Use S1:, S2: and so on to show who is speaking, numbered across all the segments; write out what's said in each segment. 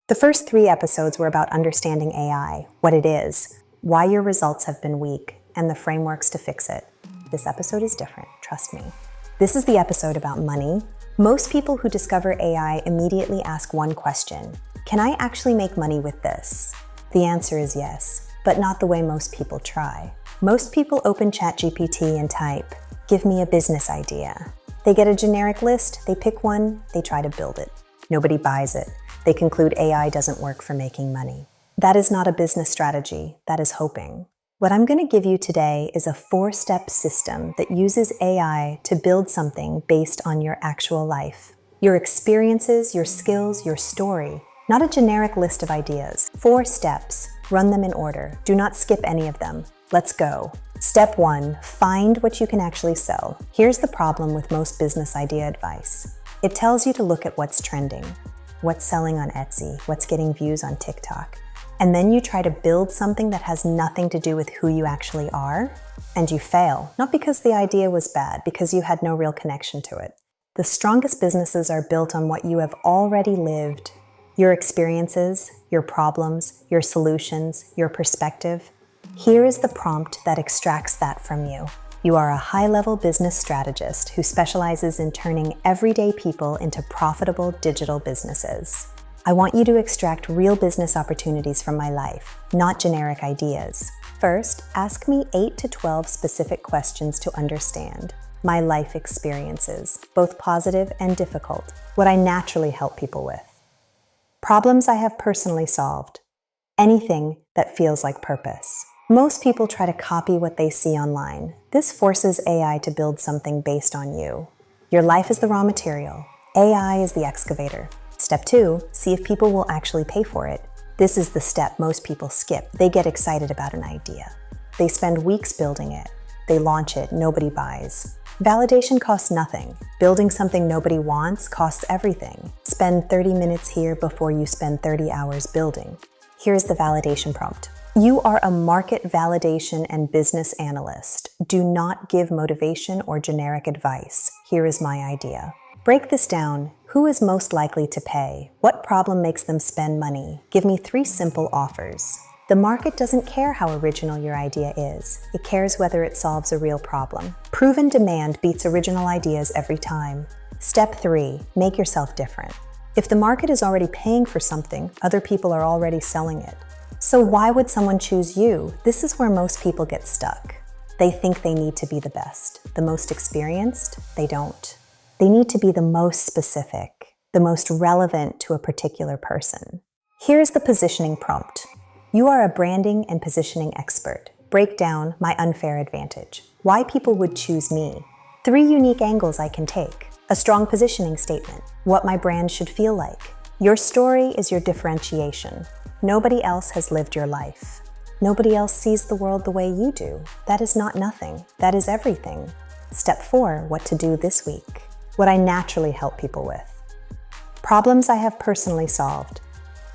S1: The first 3 episodes were about understanding AI, what it is, why your results have been weak, and the frameworks to fix it. This episode is different, trust me. This is the episode about money. Most people who discover AI immediately ask one question: can I actually make money with this? The answer is yes, but not the way most people try. Most people open ChatGPT and type, "Give me a business idea." They get a generic list, they pick one, they try to build it. Nobody buys it. They conclude AI doesn't work for making money. That is not a business strategy, that is hoping. What I'm going to give you today is a 4-step system that uses AI to build something based on your actual life. Your experiences, your skills, your story. Not a generic list of ideas. 4 steps. Run them in order. Do not skip any of them. Let's go. Step 1. Find what you can actually sell. Here's the problem with most business idea advice. It tells you to look at what's trending, what's selling on Etsy, what's getting views on TikTok. And then you try to build something that has nothing to do with who you actually are, and you fail. Not because the idea was bad, because you had no real connection to it. The strongest businesses are built on what you have already lived. Your experiences, your problems, your solutions, your perspective. Here is the prompt that extracts that from you. You are a high-level business strategist who specializes in turning everyday people into profitable digital businesses. I want you to extract real business opportunities from my life, not generic ideas. First, ask me 8 to 12 specific questions to understand my life experiences, both positive and difficult, what I naturally help people with. Problems I have personally solved. Anything that feels like purpose. Most people try to copy what they see online. This forces AI to build something based on you. Your life is the raw material. AI is the excavator. Step 2, see if people will actually pay for it. This is the step most people skip. They get excited about an idea. They spend weeks building it. They launch it, nobody buys. Validation costs nothing. Building something nobody wants costs everything. Spend 30 minutes here before you spend 30 hours building. Here's the validation prompt. You are a market validation and business analyst. Do not give motivation or generic advice. Here is my idea. Break this down. Who is most likely to pay? What problem makes them spend money? Give me 3 simple offers. The market doesn't care how original your idea is. It cares whether it solves a real problem. Proven demand beats original ideas every time. Step 3, make yourself different. If the market is already paying for something, other people are already selling it. So why would someone choose you? This is where most people get stuck. They think they need to be the best, the most experienced. They don't. They need to be the most specific, the most relevant to a particular person. Here's the positioning prompt. You are a branding and positioning expert. Break down my unfair advantage. Why people would choose me. 3 unique angles I can take. A strong positioning statement. What my brand should feel like. Your story is your differentiation. Nobody else has lived your life. Nobody else sees the world the way you do. That is not nothing. That is everything. Step 4, what to do this week. What I naturally help people with. Problems I have personally solved.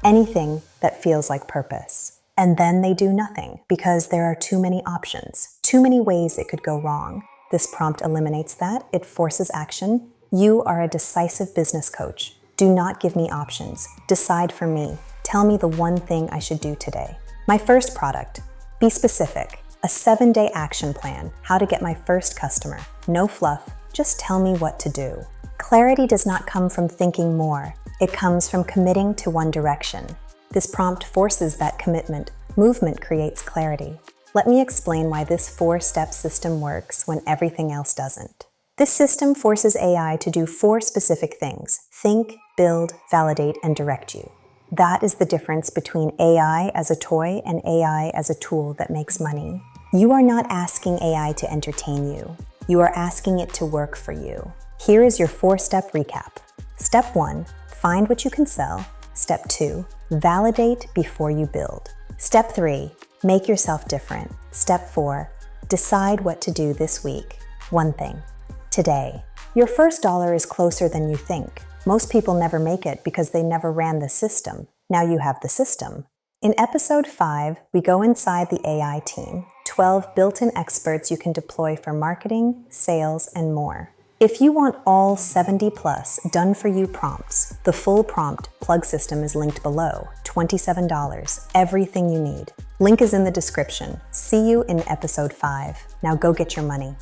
S1: Anything that feels like purpose. And then they do nothing because there are too many options, too many ways it could go wrong. This prompt eliminates that. It forces action. You are a decisive business coach. Do not give me options. Decide for me. Tell me the one thing I should do today. My first product. Be specific. A 7-day action plan. How to get my first customer. No fluff. Just tell me what to do. Clarity does not come from thinking more. It comes from committing to one direction. This prompt forces that commitment. Movement creates clarity. Let me explain why this 4-step system works when everything else doesn't. This system forces AI to do 4 specific things: think, build, validate, and direct you. That is the difference between AI as a toy and AI as a tool that makes money. You are not asking AI to entertain you. You are asking it to work for you. Here is your 4-step recap. Step 1, find what you can sell. Step 2, validate before you build. Step 3, make yourself different. Step 4, decide what to do this week. One thing. Today. Your first dollar is closer than you think. Most people never make it because they never ran the system. Now you have the system. In episode 5, we go inside the AI team, 12 built-in experts you can deploy for marketing, sales, and more. If you want all 70 plus done-for-you prompts, the full prompt plug system is linked below. $27, everything you need. Link is in the description. See you in episode 5. Now go get your money.